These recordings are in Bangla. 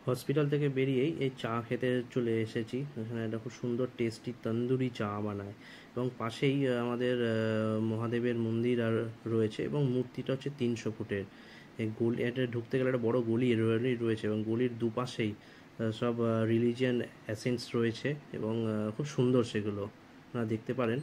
হসপিটাল থেকে বেরিয়েই এই চা খেতে চলে এসেছি। এখানে একটা খুব সুন্দর টেস্টি তন্দুরি চা বানায় এবং পাশেই আমাদের মহাদেবের মন্দির আর রয়েছে এবং মূর্তিটা হচ্ছে 300 ফুটের। এই গলি এটা ঢুকতে গেলে একটা বড় গলি রয়েছে এবং গলির দুপাশেই সব রিলিজিয়ান অ্যাসেন্স রয়েছে এবং খুব সুন্দর সেগুলো আপনারা দেখতে পারেন।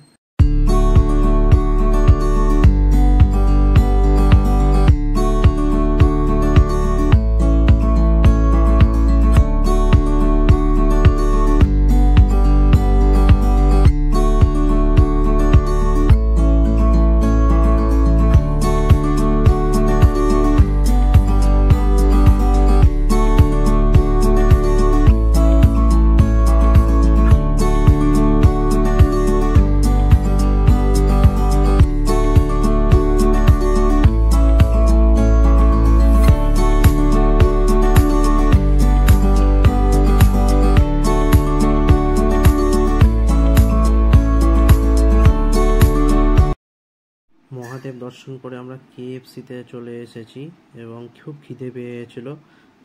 মহাদেব দর্শন করে আমরা KFC-তে চলে এসেছি এবং খুব খিদে পেয়েছিল।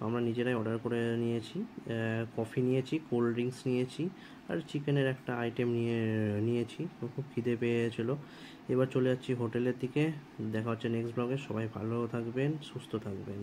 আমরা নিজেরাই অর্ডার করে নিয়েছি, কফি নিয়েছি, কোল্ড ড্রিঙ্কস নিয়েছি আর চিকেনের একটা আইটেম নিয়েছি। খুব খিদে পেয়েছিল। এবার চলে যাচ্ছি হোটেলের দিকে। দেখা হচ্ছে নেক্সট ব্লগে। সবাই ভালো থাকবেন, সুস্থ থাকবেন।